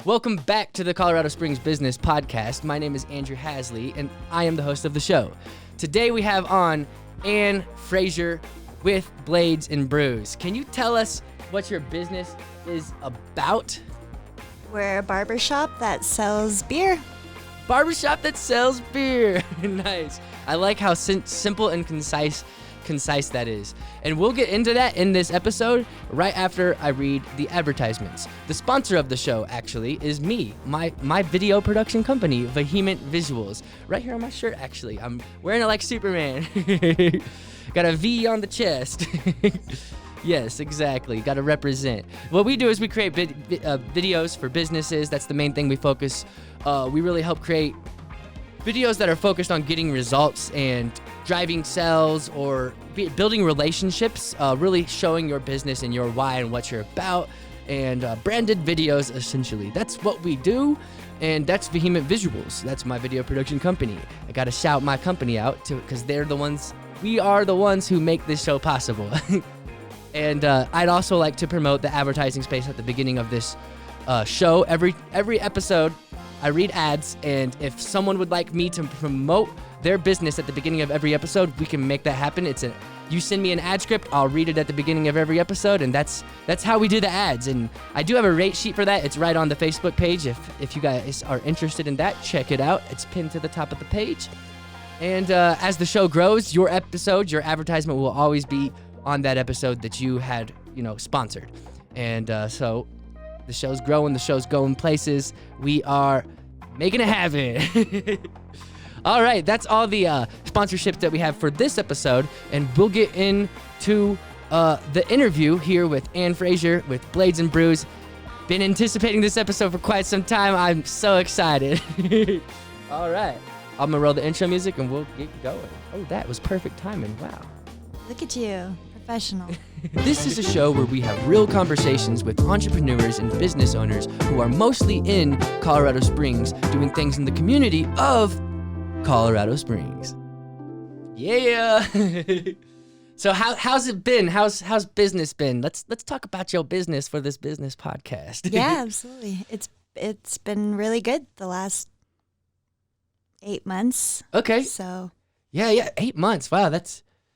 Welcome back to the Colorado Springs Business Podcast. My name is Andrew Hasley, and I am the host of the show. Today we have on Anne Frazier with Blades Brews. Can you tell us what your business is about? We're a barbershop that sells beer. Barbershop that sells beer. Nice. I like how simple and concise that is. And we'll get into that in this episode right after I read the advertisements. The sponsor of the show actually is me, my video production company, Vehement Visuals. Right here on my shirt actually. I'm wearing it like Superman. Got a V on the chest. Yes, exactly. Got to represent. What we do is we create videos for businesses. That's the main thing we focus. We really help create videos that are focused on getting results and driving sales or building relationships, really showing your business and your why and what you're about, and branded videos, essentially. That's what we do, and that's Vehement Visuals. That's my video production company. I got to shout my company out because we are the ones who make this show possible. And I'd also like to promote the advertising space at the beginning of this show. Every episode, I read ads, and if someone would like me to promote their business at the beginning of every episode, we can make that happen. You send me an ad script, I'll read it at the beginning of every episode, and that's how we do the ads. And I do have a rate sheet for that. It's right on the Facebook page. If you guys are interested in that, check it out. It's pinned to the top of the page. And as the show grows, your advertisement will always be on that episode that you had, sponsored. And so the show's growing, the show's going places. We are making it happen. All right, that's all the sponsorships that we have for this episode, and we'll get into the interview here with Anne Frazier with Blades Brews. Been anticipating this episode for quite some time. I'm so excited. All right, I'm gonna roll the intro music and we'll get going. Oh, that was perfect timing. Wow. Look at you, professional. This is a show where we have real conversations with entrepreneurs and business owners who are mostly in Colorado Springs doing things in the community of Colorado Springs. Yeah. So how's it been? How's business been? Let's talk about your business for this business podcast. Yeah, absolutely. It's been really good the last 8 months. Okay. So Yeah, 8 months. Wow,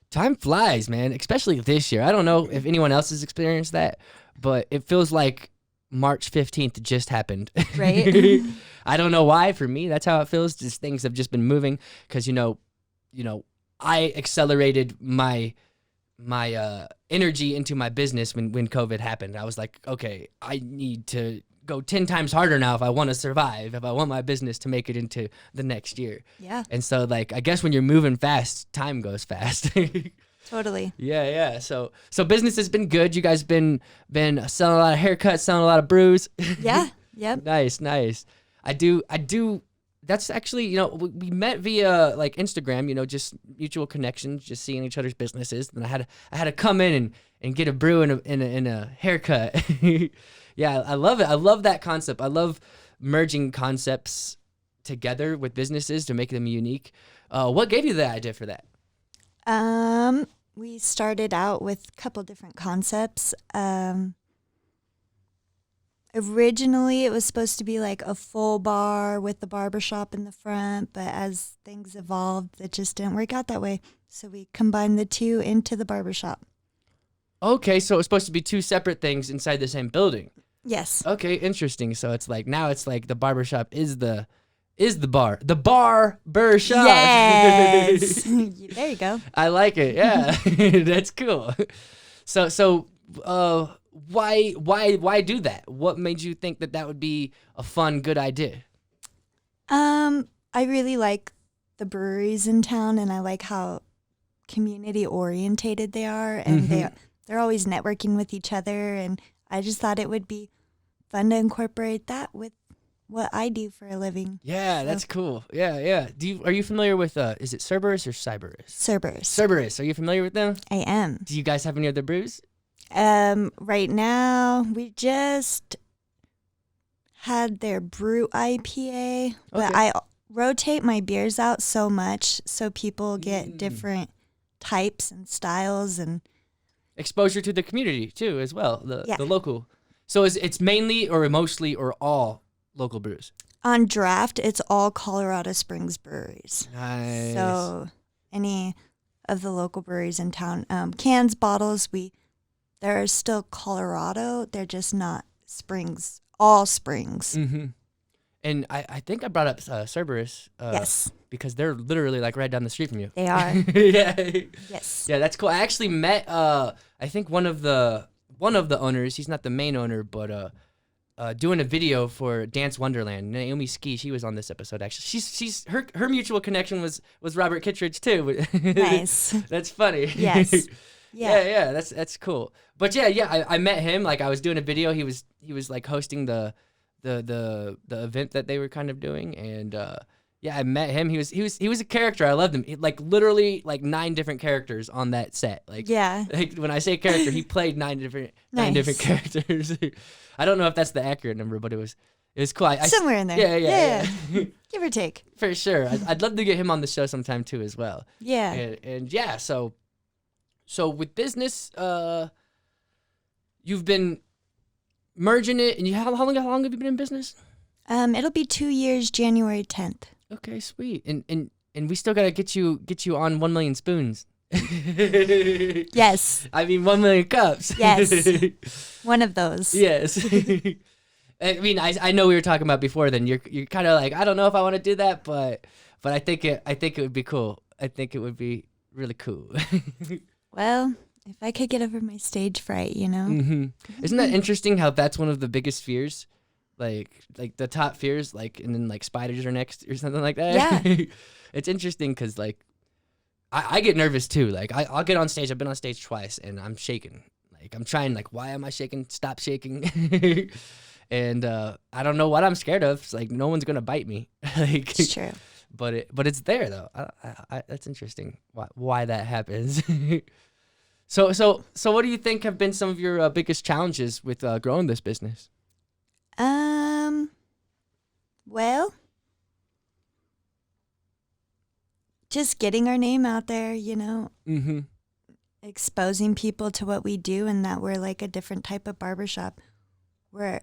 time flies, man, especially this year. I don't know if anyone else has experienced that, but it feels like March 15th just happened. Right. I don't know why. For me, that's how it feels. Just things have just been moving because, I accelerated my energy into my business when COVID happened. I was like, okay, I need to go 10 times harder now if I want to survive, if I want my business to make it into the next year. Yeah. And so, I guess when you're moving fast, time goes fast. Totally. Yeah. So business has been good. You guys been selling a lot of haircuts, selling a lot of brews. Yeah. Yep. Nice. I do. That's actually, we met via Instagram, just mutual connections, just seeing each other's businesses. And I had to come in and get a brew in a haircut. Yeah, I love it. I love that concept. I love merging concepts together with businesses to make them unique. What gave you the idea for that? We started out with a couple different concepts. Originally, it was supposed to be like a full bar with the barbershop in the front, but as things evolved, it just didn't work out that way. So we combined the two into the barbershop. Okay, so it was supposed to be two separate things inside the same building. Yes. Okay, interesting. So it's now the barbershop is the bar. The barber shop. Yes. There you go. I like it. Yeah. That's cool. So why do that? What made you think that would be a fun, good idea? I really like the breweries in town, and I like how community orientated they are, and they're always networking with each other, and I just thought it would be fun to incorporate that with what I do for a living. Yeah, that's cool. Yeah. Are you familiar with is it Cerberus or Cyberus? Cerberus. Are you familiar with them? I am. Do you guys have any other brews? Right now we just had their brew IPA, but I rotate my beers out so much so people get different types and styles and exposure to the community too as well, the local. So it's mainly or mostly or all local brews? On draft, it's all Colorado Springs breweries. Nice. So any of the local breweries in town, cans, bottles, they're still Colorado. They're just not Springs, all Springs. Mm-hmm. And I think I brought up Cerberus. Yes. Because they're literally like right down the street from you. They are. Yeah. Yes. Yeah, that's cool. I actually met I think one of the owners. He's not the main owner, but doing a video for Dance Wonderland. Naomi Ski, she was on this episode actually. She's her mutual connection was Robert Kittredge too. Nice. That's funny. Yes. Yeah. That's cool. But yeah, I met him. Like I was doing a video. He was like hosting the event that they were kind of doing, and yeah, I met him. He was a character. I loved him. He, like literally like 9 different characters on that set. Like like when I say character, he played 9 different characters. I don't know if that's the accurate number, but it was cool. Somewhere in there. Yeah. Give or take. For sure. I'd love to get him on the show sometime too as well. Yeah. And yeah, so with business, you've been merging it, and how long have you been in business? It'll be 2 years, January 10th. Okay, sweet. And we still gotta get you on 1 million spoons. Yes. I mean 1 million cups. Yes. One of those. Yes. I mean, I know we were talking about before. Then you're kind of like, I don't know if I want to do that, but I think it would be cool. I think it would be really cool. Well, if I could get over my stage fright, Mm-hmm. Isn't that interesting? How that's one of the biggest fears, like the top fears, like, and then like spiders are next or something like that. Yeah. It's interesting because like I get nervous too. Like I'll get on stage. I've been on stage twice and I'm shaking. Like I'm trying. Like why am I shaking? Stop shaking. And I don't know what I'm scared of. It's like no one's gonna bite me. Like It's true. But it's there though. I that's interesting. Why that happens. So what do you think have been some of your biggest challenges with growing this business? Well, just getting our name out there, Mm-hmm. exposing people to what we do and that we're like a different type of barbershop where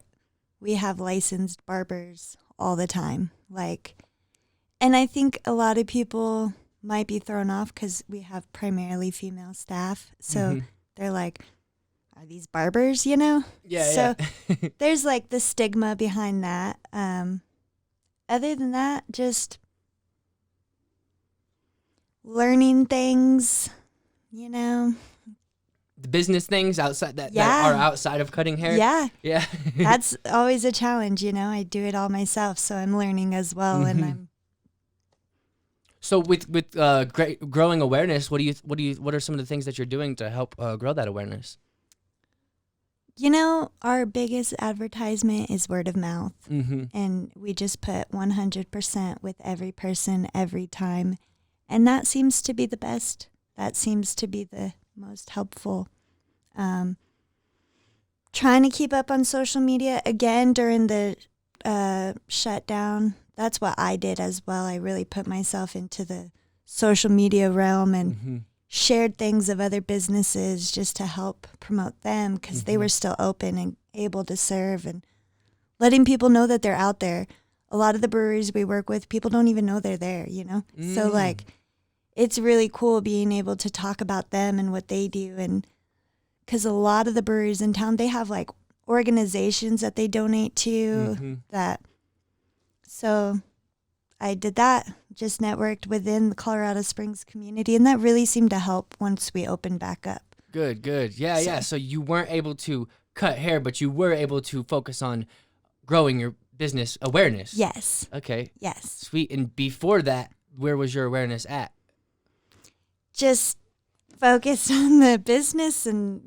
we have licensed barbers all the time. And I think a lot of people might be thrown off because we have primarily female staff. So they're like, are these barbers, Yeah. So there's like the stigma behind that. Other than that, just learning things, The business things outside that are outside of cutting hair. Yeah. That's always a challenge, I do it all myself, so I'm learning as well, and I'm. So with growing awareness, what are some of the things that you're doing to help grow that awareness? Our biggest advertisement is word of mouth, and we just put 100% with every person every time, and that seems to be the best. That seems to be the most helpful. Trying to keep up on social media again during the shutdown. That's what I did as well. I really put myself into the social media realm and shared things of other businesses just to help promote them because they were still open and able to serve, and letting people know that they're out there. A lot of the breweries we work with, people don't even know they're there, So it's really cool being able to talk about them and what they do. And because a lot of the breweries in town, they have like organizations that they donate to So I did that, just networked within the Colorado Springs community, and that really seemed to help once we opened back up. Good. Yeah. So you weren't able to cut hair, but you were able to focus on growing your business awareness. Yes. Okay. Yes. Sweet. And before that, where was your awareness at? Just focused on the business and,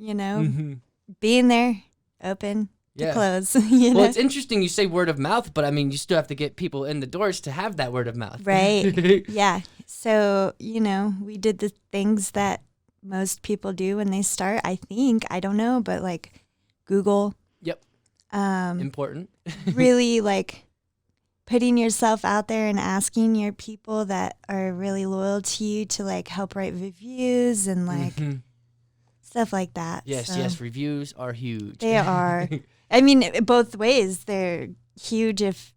being there, open to close. Well, it's interesting you say word of mouth, but I mean, you still have to get people in the doors to have that word of mouth. Right. Yeah. So, we did the things that most people do when they start, I think. I don't know, but like Google. Yep. Important. Really like putting yourself out there and asking your people that are really loyal to you to like help write reviews and like stuff like that. Yes, reviews are huge. They are. I mean, both ways. They're huge if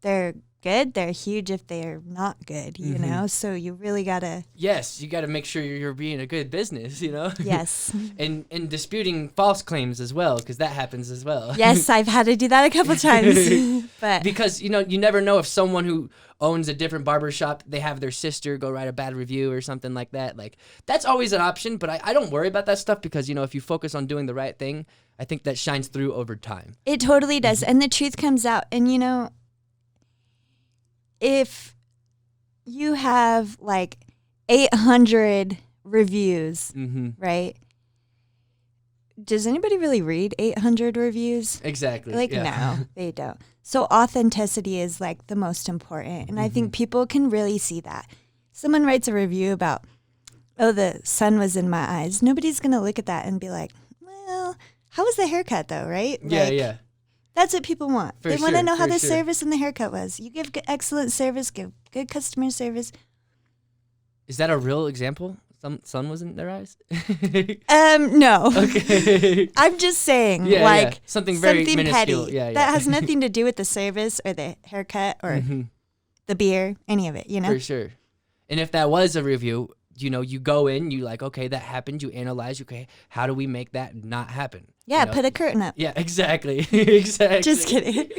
they're good, they're huge if they're not good, you know? So you really got to... Yes, you got to make sure you're being a good business, you know? Yes. and disputing false claims as well, because that happens as well. Yes, I've had to do that a couple times. But because, you know, you never know if someone who owns a different barbershop, they have their sister go write a bad review or something like that. Like, that's always an option, but I don't worry about that stuff because, you know, if you focus on doing the right thing, I think that shines through over time. It totally does. And the truth comes out. And, you know, if you have like 800 reviews, right? Does anybody really read 800 reviews? Exactly. Like, no, they don't. So authenticity is like the most important. And I think people can really see that. Someone writes a review about, oh, the sun was in my eyes. Nobody's going to look at that and be like, well, how was the haircut though, right? Yeah. That's what people want. They want to know how the sure. service and the haircut was. You give excellent service, give good customer service. Is that a real example? Some sun was in their eyes? No. Okay. I'm just saying, Something very something minuscule. petty. Yeah. That has nothing to do with the service or the haircut or the beer, any of it, you know? For sure. And if that was a review, you know, you go in, you like, okay, that happened. You analyze, okay, how do we make that not happen? Yeah, you know? put a curtain up. Yeah, exactly. Exactly. Just kidding.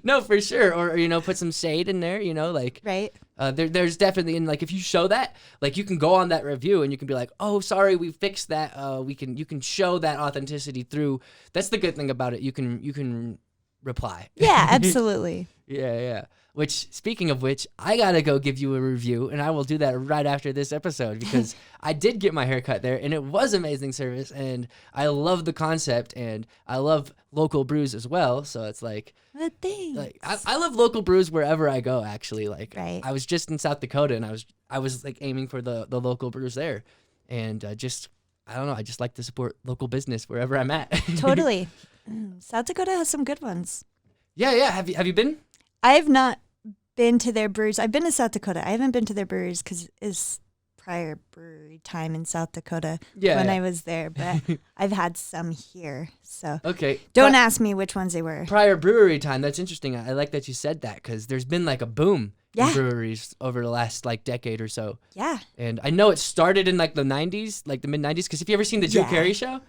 No, for sure. Or, you know, put some shade in there, you know, like. Right. There's definitely, and like if you show that, like you can go on that review and you can be like, oh, sorry, we fixed that. You can show that authenticity through. That's the good thing about it. You can reply. Yeah, absolutely. Yeah. Which, speaking of which, I gotta go give you a review, and I will do that right after this episode because I did get my hair cut there, and it was amazing service, and I love the concept, and I love local brews as well. So it's like, Well, thanks. like I love local brews wherever I go. Actually, like Right. I was just in South Dakota, and I was like aiming for the local brews there, and just I don't know, I just like to support local business wherever I'm at. Totally. South Dakota has some good ones. Yeah. Have you been? I have not been to their breweries. I've been to South Dakota. I haven't been to their breweries because it's prior brewery time in South Dakota when I was there. But I've had some here. So Okay. don't ask me which ones they were. Prior brewery time. That's interesting. I like that you said that because there's been like a boom in breweries over the last like decade or so. Yeah. And I know it started in like the 90s, like the mid 90s. Because if you ever seen the Drew Carey show,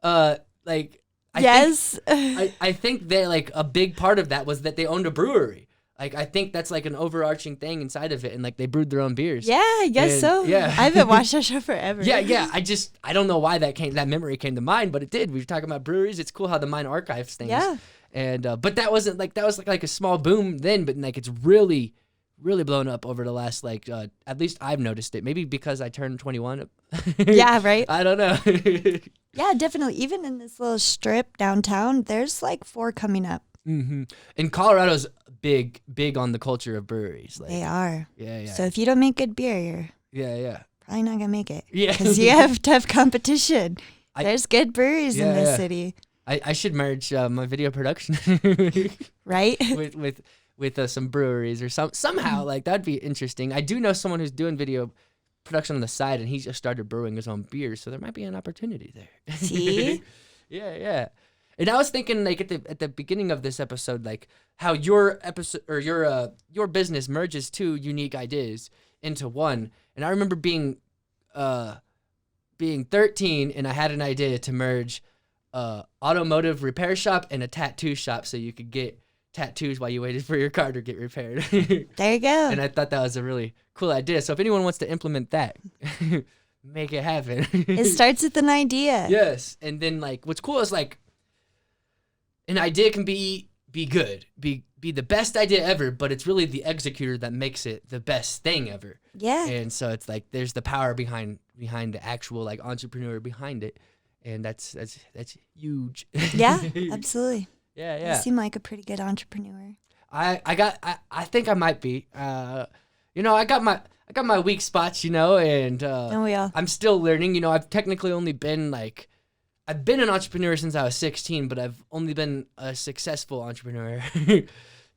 like I think that like a big part of that was that they owned a brewery. Like I think that's like an overarching thing inside of it, and like they brewed their own beers. Yeah, I guess so. Yeah, I haven't watched that show forever. Yeah. I don't know why that memory came to mind, but it did. We were talking about breweries. It's cool how the mind archives things. Yeah. And but that was like a small boom then, but like it's really blown up over the last like at least I've noticed it. Maybe because I turned 21. Yeah, right. I don't know. Yeah, definitely. Even in this little strip downtown, there's like 4 coming up. And Colorado's big on the culture of breweries. Like, They are. Yeah. So if you don't make good beer, you're Yeah. probably not gonna make it. Yeah. Because you have tough competition. There's good breweries in this city. I should merge my video production Right? with some breweries or somehow like that'd be interesting. I do know someone who's doing video production on the side, and he just started brewing his own beer, so there might be an opportunity there. See? Yeah. And I was thinking like at the beginning of this episode, like how your episode or your business merges 2 unique ideas into one. And I remember being 13 and I had an idea to merge automotive repair shop and a tattoo shop so you could get tattoos while you waited for your car to get repaired. There you go. And I thought that was a really cool idea. So if anyone wants to implement that, make it happen. It starts with an idea. Yes. And then like what's cool is like an idea can be good, be the best idea ever, but it's really the executor that makes it the best thing ever. Yeah. And so it's like there's the power behind the actual like entrepreneur behind it. And that's huge. Yeah, absolutely. Yeah. You seem like a pretty good entrepreneur. I think I might be. You know, I got my weak spots, you know, and Don't we all? I'm still learning. You know, I've technically only been I've been an entrepreneur since I was 16, but I've only been a successful entrepreneur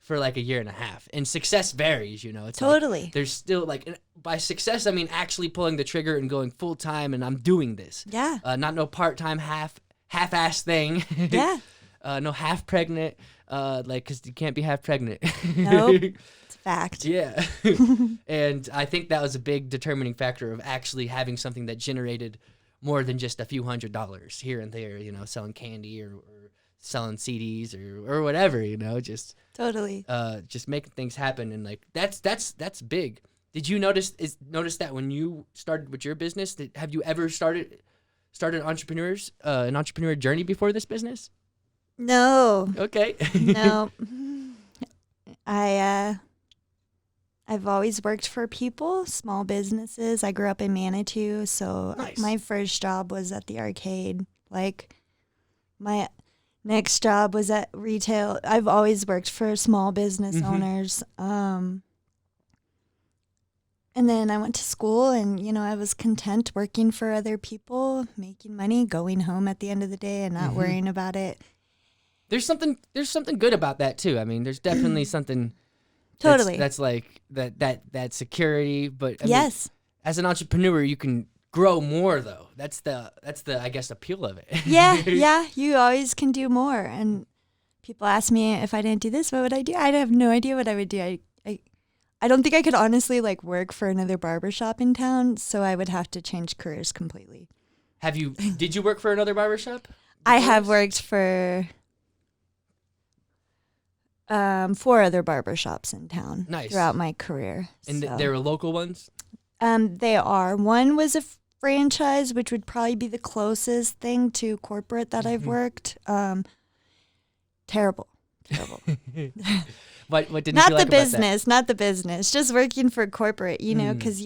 for like a year and a half. And success varies, you know. It's Totally. like, there's still like by success I mean actually pulling the trigger and going full time, and I'm doing this. Yeah. Not no part time half-ass thing. Yeah. No half pregnant. like, because you can't be half pregnant. Nope. It's a fact. Yeah. And I think that was a big determining factor of actually having something that generated more than just a few $100s here and there, you know, selling candy or selling CDs or whatever, you know, just Totally. just making things happen. And like, that's big. Did you notice that when you started with your business, have you ever started an entrepreneur journey before this business? No. Okay. No. I've always worked for people, small businesses. I grew up in Manitou, so Nice. my first job was at the arcade. Like, my next job was at retail. I've always worked for small business owners. And then I went to school and, you know, I was content working for other people, making money, going home at the end of the day and not worrying about it. There's something good about that too. I mean, there's definitely something Totally. that's like that security, but I Yes. mean, as an entrepreneur, you can grow more though. That's the I guess appeal of it. Yeah, you always can do more. And people ask me if I didn't do this, what would I do? I'd have no idea what I would do. I don't think I could honestly like work for another barbershop in town, so I would have to change careers completely. Did you work for another barbershop? I have worked for 4 other barbershops in town Nice. throughout my career. And so. they were local ones? They are. One was a franchise, which would probably be the closest thing to corporate that I've worked. Terrible. What didn't Not you like the about business, not the business. Just working for corporate, you know, because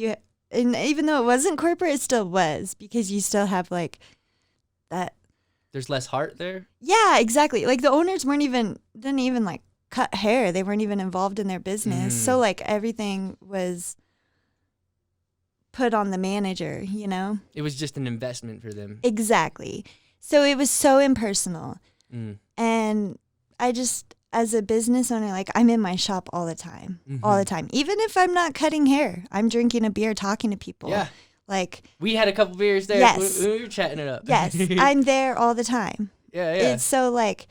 and even though it wasn't corporate, it still was, because you still have like that. There's less heart there? Yeah, exactly. Like the owners didn't even like cut hair. They weren't even involved in their business. So like everything was put on the manager, you know? It was just an investment for them. Exactly. So it was so impersonal. Mm. And I just, as a business owner, like I'm in my shop all the time, all the time. Even if I'm not cutting hair, I'm drinking a beer, talking to people. Yeah. Like, We had a couple beers there. Yes. We were chatting it up. yes, I'm there all the time. Yeah. It's so like,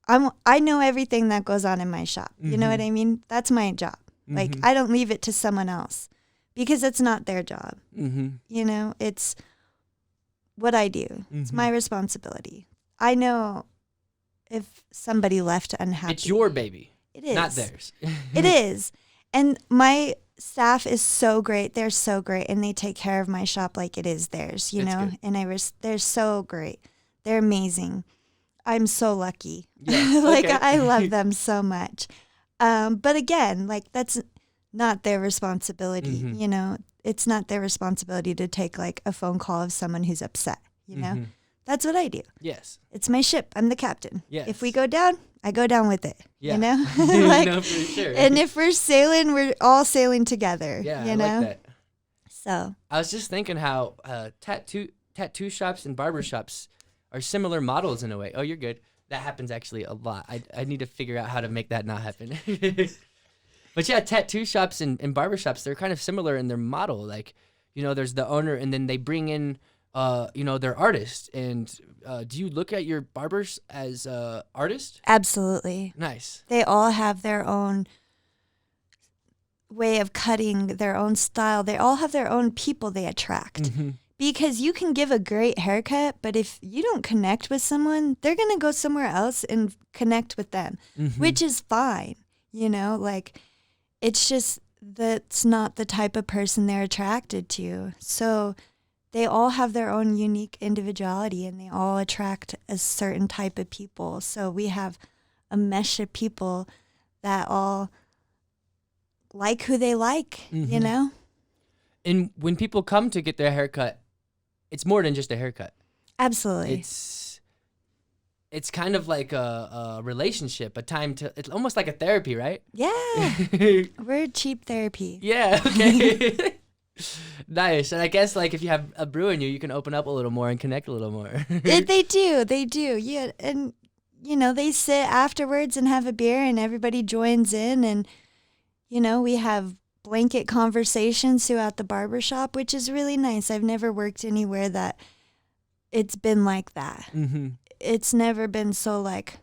I know everything that goes on in my shop. You know what I mean? That's my job. Like, I don't leave it to someone else because it's not their job. You know, it's what I do. It's my responsibility. I know if somebody left unhappy. It's your baby. It is. Not theirs. It is. And my staff is so great. They're so great. And they take care of my shop like it is theirs, you That's know? good. And they're so great. They're amazing. I'm so lucky. Yeah, Like, okay. I love them so much. But again, like, that's not their responsibility, you know? It's not their responsibility to take, like, a phone call of someone who's upset, you know? That's what I do. Yes. It's my ship. I'm the captain. Yes. If we go down, I go down with it. Yeah. You know? Like, no, for sure. And if we're sailing, we're all sailing together. Yeah, you I know? like that. So I was just thinking how tattoo shops and barber shops are similar models in a way. Oh, you're good. That happens actually a lot. I need to figure out how to make that not happen. But yeah, tattoo shops and barber shops, they're kind of similar in their model. Like, you know, there's the owner and then they bring in, you know, their artists. And do you look at your barbers as artists? absolutely. Nice. They all have their own way of cutting, their own style. They all have their own people they attract. Because you can give a great haircut, but if you don't connect with someone, they're going to go somewhere else and connect with them, which is fine. You know, like, it's just that's not the type of person they're attracted to. So they all have their own unique individuality and they all attract a certain type of people. So we have a mesh of people that all like who they like, you know? And when people come to get their haircut, it's more than just a haircut. Absolutely. It's kind of like a relationship, a time to, it's almost like a therapy, right? Yeah. We're cheap therapy. Yeah, okay. Nice. And I guess like if you have a brew in you, you can open up a little more and connect a little more. They do. Yeah. And, you know, they sit afterwards and have a beer and everybody joins in. And, you know, we have blanket conversations throughout the barbershop, which is really nice. I've never worked anywhere that it's been like that. It's never been so like,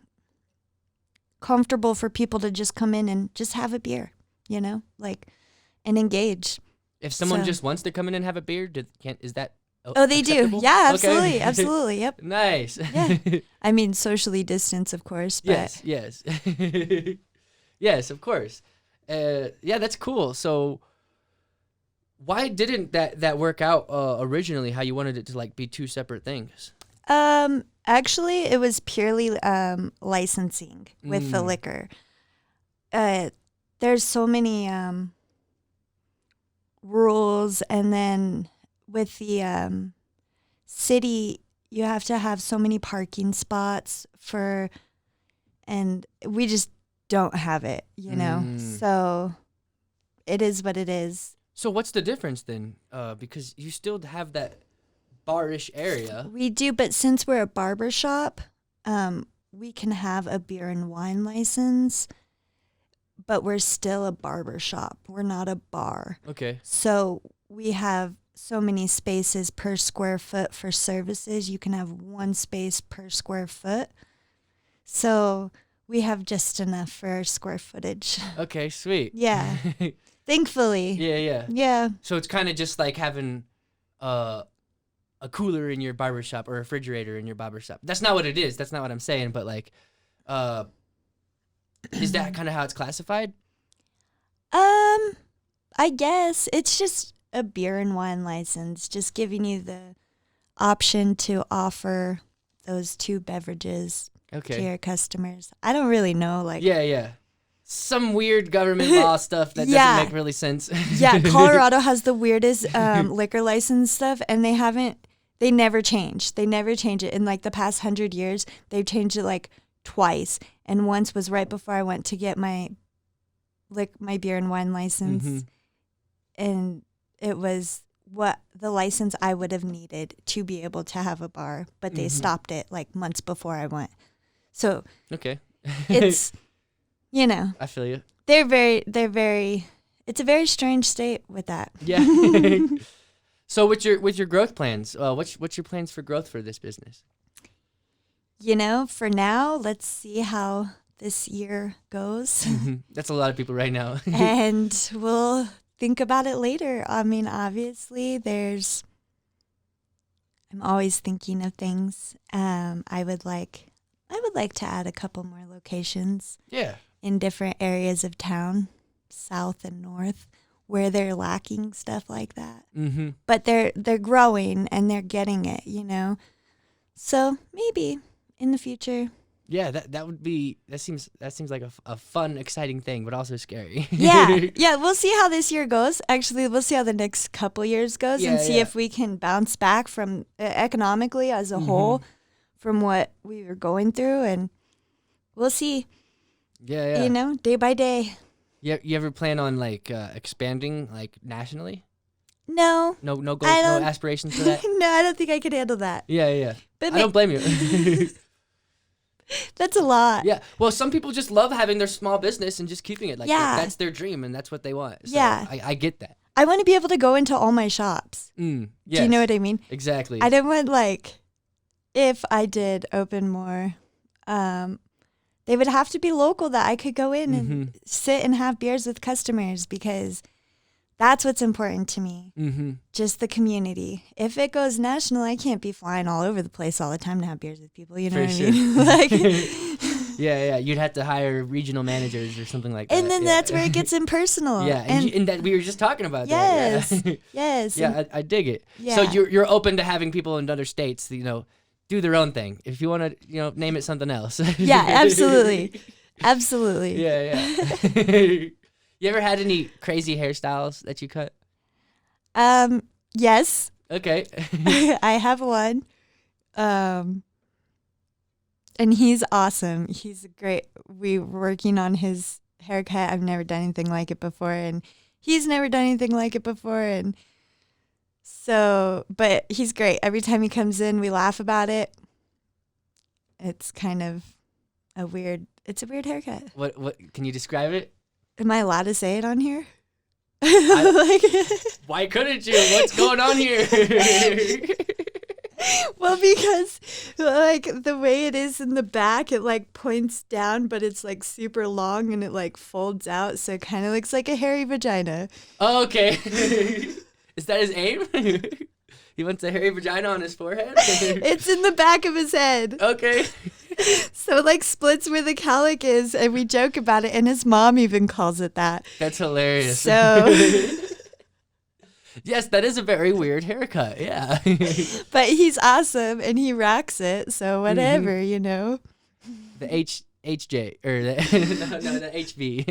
comfortable for people to just come in and just have a beer, and engage. If someone So- just wants to come in and have a beer, is that Oh, they acceptable? do. Yeah, Okay. absolutely. Absolutely. Yep. Nice. Yeah. I mean, socially distanced, of course, but Yes. Yes, of course. Yeah, that's cool. So why didn't that work out originally, how you wanted it to like be two separate things? actually it was purely licensing with the liquor. There's so many rules, and then with the city, you have to have so many parking spots and we just don't have it, So it is what it is. So what's the difference then? Because you still have that bar-ish area. We do, but since we're a barber shop, we can have a beer and wine license, but we're still a barber shop. We're not a bar. Okay. So we have so many spaces per square foot for services. You can have one space per square foot. So we have just enough for our square footage. Okay, sweet. Yeah. Thankfully. Yeah. Yeah. So it's kind of just like having a cooler in your barbershop or a refrigerator in your barbershop. That's not what it is. That's not what I'm saying. But like, is that kind of how it's classified? I guess it's just a beer and wine license, just giving you the option to offer those two beverages to your customers. I don't really know, like. Yeah. Some weird government law stuff that Yeah. doesn't make really sense. Yeah, Colorado has the weirdest liquor license stuff, and they never change. They never change it. In like the past 100 years, they've changed it like twice. And once was right before I went to get my beer and wine license. Mhm. And it was what the license I would have needed to be able to have a bar, but they stopped it like months before I went. So Okay. it's, I feel you. it's a very strange state with that. Yeah. So with your growth plans, what's your plans for growth for this business? For now, let's see how this year goes. That's a lot of people right now. And we'll think about it later. I mean, obviously, I'm always thinking of things. I would like to add a couple more locations. Yeah. In different areas of town, south and north, where they're lacking stuff like that. Mm-hmm. But they're growing and they're getting it, So maybe in the future. Yeah, that seems like a fun, exciting thing, but also scary. Yeah, we'll see how this year goes. Actually, we'll see how the next couple years goes and see if we can bounce back from economically as a whole from what we were going through, and we'll see. Yeah. Day by day. You ever plan on like expanding like nationally? No. No goals, no aspirations for that? No, I don't think I could handle that. Yeah. But I don't blame you. That's a lot. Yeah. Well, some people just love having their small business and just keeping it like Yeah. that's their dream and that's what they want. So Yeah. I get that. I want to be able to go into all my shops. Yes. Do you know what I mean? Exactly. I don't want, if I did open more, they would have to be local that I could go in and sit and have beers with customers, because that's what's important to me. Just the community. If it goes national, I can't be flying all over the place all the time to have beers with people. You know what I mean? Like, Yeah. You'd have to hire regional managers or something like that. and then that's where it gets impersonal. Yeah, and that we were just talking about Yes. that. Yeah. Yes. Yeah, I dig it. Yeah. So you're open to having people in other states, do their own thing. If you want to, name it something else. Yeah, absolutely. Absolutely. Yeah. You ever had any crazy hairstyles that you cut? Yes. Okay. I have one. And he's awesome. He's great. We're working on his haircut. I've never done anything like it before, and he's never done anything like it before. And so, but he's great. Every time he comes in, we laugh about it. It's kind of it's a weird haircut. What can you describe it? Am I allowed to say it on here? Why couldn't you? What's going on here? Well, because like the way it is in the back, it like points down, but it's like super long and it like folds out, so it kind of looks like a hairy vagina. Oh, okay. Is that his aim? He wants a hairy vagina on his forehead? It's in the back of his head. Okay. So it like splits where the cowlick is, and we joke about it, and his mom even calls it that. That's hilarious. So, yes, that is a very weird haircut. Yeah. but he's awesome, and he rocks it. So whatever, you know. The HJ or the the HV.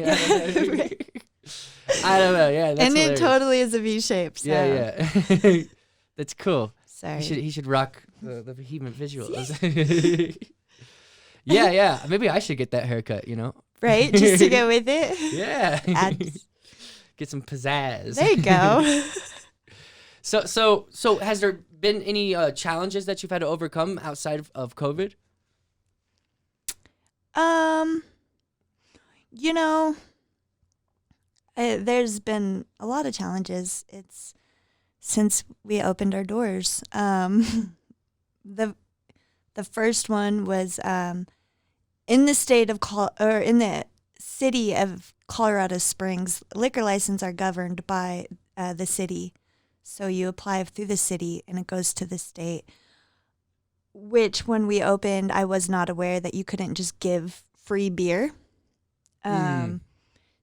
I don't know. Yeah, that's and hilarious. it totally is a V shape. So. Yeah. That's cool. Sorry. He should rock the vehement visuals. Yeah. Maybe I should get that haircut, you know? Right? Just to go with it? Yeah. Add- Get some pizzazz. There you go. So has there been any challenges that you've had to overcome outside of COVID? You know, there's been a lot of challenges. It's since we opened our doors. The first one was in the state of in the city of Colorado Springs. Liquor licenses are governed by the city, so you apply through the city and it goes to the state. Which, when we opened, I was not aware that you couldn't just give free beer.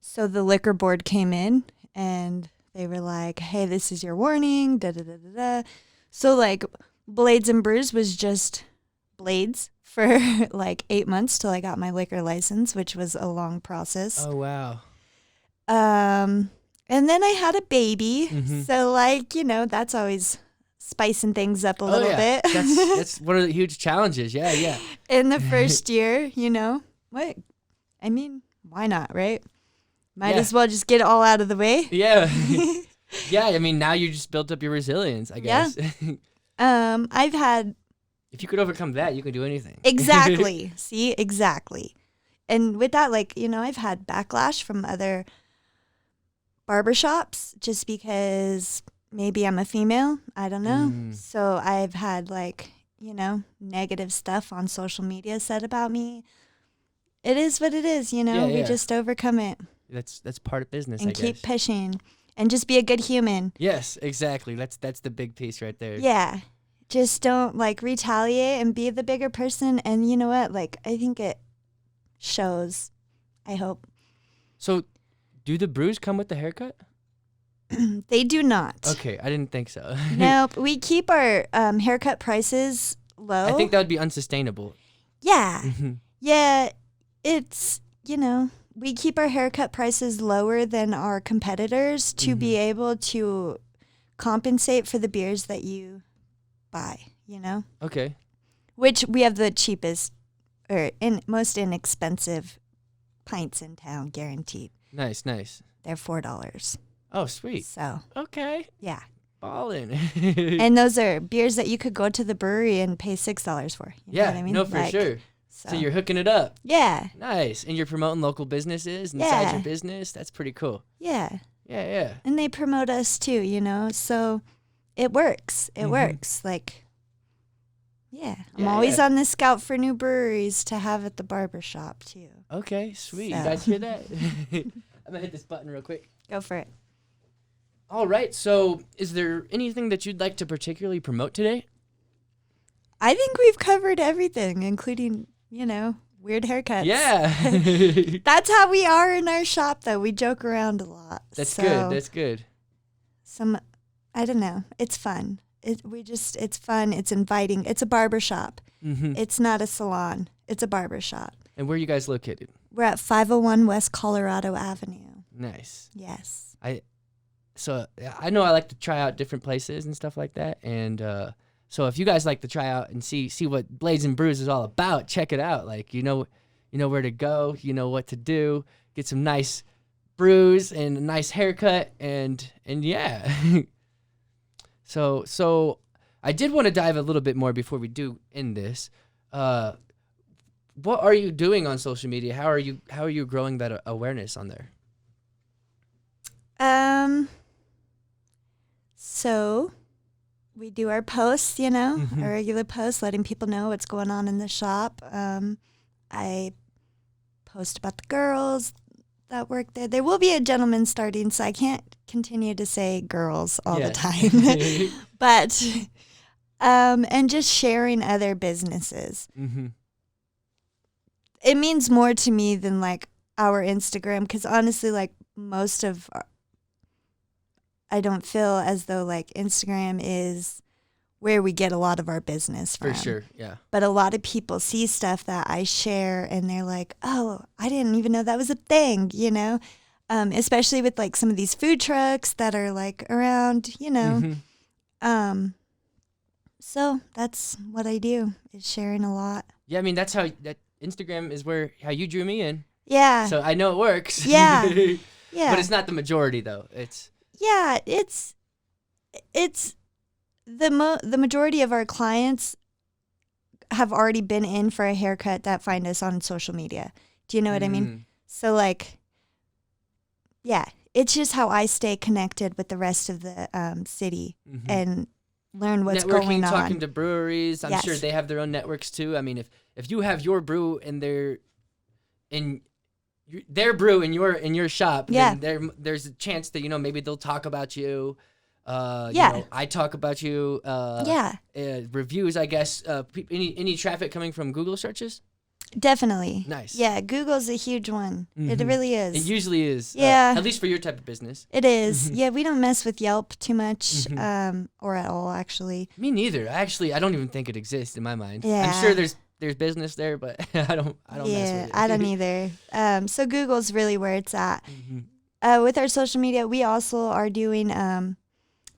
So the liquor board came in and they were like, "Hey, this is your warning." Da da da da da. So like, Blades Brews was just Blades for like 8 months till I got my liquor license, which was a long process. Oh wow. And then I had a baby, Mm-hmm. so like, you know, that's always spicing things up a little bit. That's one of the huge challenges. Yeah. In the first year, you know, what? I mean, why not, right? Might Yeah. as well just get it all out of the way. Yeah. Yeah, I mean, now you just built up your resilience, I guess. I've had If you could overcome that, you can do anything. exactly. See, exactly. And with that, like, you know, I've had backlash from other barbershops just because maybe I'm a female. I don't know. So I've had like, you know, negative stuff on social media said about me. It is what it is, you know. Yeah. We just overcome it That's part of business, and I keep guess. pushing and just be a good human. Yes, exactly. That's the big piece right there. Yeah. Just don't like retaliate and be the bigger person. And you know what? Like, I think it shows. I hope. So, do the brews come with the haircut? They do not. Okay, I didn't think so. Nope. We keep our haircut prices low. I think that would be unsustainable. Yeah. Mhm. Yeah. It's, you know, we keep our haircut prices lower than our competitors to be able to compensate for the beers that you buy, you know? Okay. Which we have the cheapest or most inexpensive pints in town, guaranteed. Nice. They're $4. Oh, sweet. So, Okay. yeah. Ballin'. And those are beers that you could go to the brewery and pay $6 for. You know what I mean? No, for Like, sure. So you're hooking it up. Yeah. Nice. And you're promoting local businesses inside Yeah. your business. That's pretty cool. Yeah. Yeah. And they promote us too, you know? So it works. It works. Like, yeah. I'm always on the scout for new breweries to have at the barber shop too. Okay, sweet. You So. guys hear that? I'm going to hit this button real quick. Go for it. All right. So is there anything that you'd like to particularly promote today? I think we've covered everything, including, you know, weird haircuts. Yeah. That's how we are in our shop, though. We joke around a lot. That's So good. That's good. I don't know. It's fun. It's fun. It's inviting. It's a barber shop. Mm-hmm. It's not a salon. It's a barber shop. And where are you guys located? We're at 501 West Colorado Avenue. Nice. Yes. So I know I like to try out different places and stuff like that. And so if you guys like to try out and see what Blades and Brews is all about, check it out. Like, you know where to go, you know what to do, get some nice brews and a nice haircut and yeah. So I did want to dive a little bit more before we do end this. What are you doing on social media? How are you growing that awareness on there? So we do our posts, our regular posts, letting people know what's going on in the shop. I post about the girls that work there. There will be a gentleman starting, so I can't continue to say girls all the time. But, and just sharing other businesses. Mm-hmm. It means more to me than like our Instagram, because honestly, like I don't feel as though like Instagram is where we get a lot of our business from. For sure, yeah. But a lot of people see stuff that I share and they're like, oh, I didn't even know that was a thing, especially with like some of these food trucks that are like around, Mm-hmm. So that's what I do, is sharing a lot. Yeah, I mean, that Instagram is how you drew me in. Yeah. So I know it works. Yeah. Yeah. But it's not the majority, though. It's the majority of our clients have already been in for a haircut that find us on social media. Do you know what I mean? So like, yeah, it's just how I stay connected with the rest of the city and learn what's going on. Talking to breweries. I'm Yes. sure they have their own networks too. I mean, if you have your brew in their brew in your shop, then there's a chance that maybe they'll talk about you. I talk about you. Reviews, I guess. Any traffic coming from Google searches? Definitely. Nice. Yeah, Google's a huge one. It really is. It usually is. Yeah. At least for your type of business. It is. Yeah, we don't mess with Yelp too much, or at all, actually. Me neither. Actually, I don't even think it exists in my mind. Yeah. I'm sure there's business there, but I don't mess with it. I don't either. So Google's really where it's at. With our social media, we also are doing,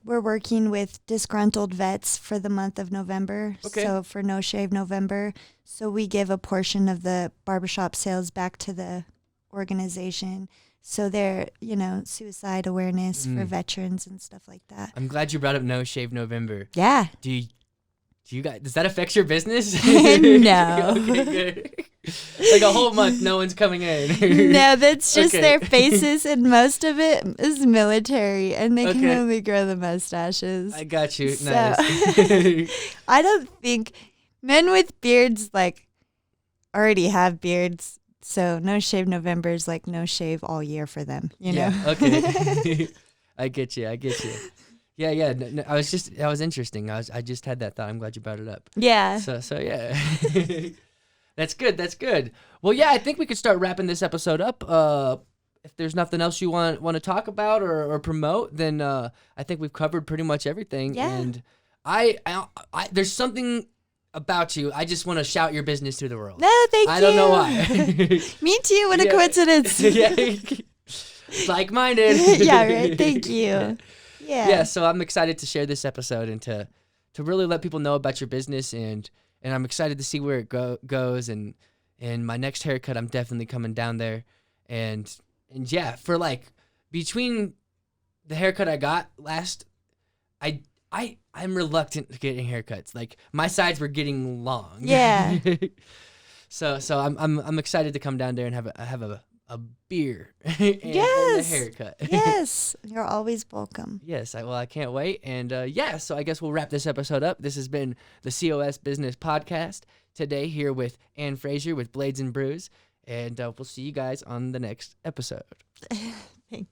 we're working with disgruntled vets for the month of November. Okay. So for No Shave November. So we give a portion of the barbershop sales back to the organization. So they're, suicide awareness for veterans and stuff like that. I'm glad you brought up No Shave November. Yeah. Do you guys, does that affect your business? No. Okay, good. Like a whole month, no one's coming in. No, that's just their faces, and most of it is military, and they can only grow the mustaches. I got you. So, Nice. I don't think men with beards already have beards, so No Shave November is like no shave all year for them. Yeah, okay. I get you. Yeah. No, that was interesting. I just had that thought. I'm glad you brought it up. Yeah. So yeah. That's good. Well, yeah, I think we could start wrapping this episode up. If there's nothing else you want to talk about or promote, then I think we've covered pretty much everything. Yeah. And I there's something about you. I just want to shout your business to the world. No, thank you. I don't know why. Me too. What a coincidence. Yeah. Like-minded. Yeah, right. Thank you. Yeah, so I'm excited to share this episode and to really let people know about your business, and I'm excited to see where it goes, and my next haircut, I'm definitely coming down there, and yeah, for like between the haircut I got last, I'm reluctant to getting haircuts. Like my sides were getting long. Yeah. So I'm excited to come down there and have a beer and a haircut. Yes, you're always welcome. Yes, I can't wait. And so I guess we'll wrap this episode up. This has been the COS Business Podcast. Today here with Anne Frazier with Blades Brews. And we'll see you guys on the next episode. Thanks.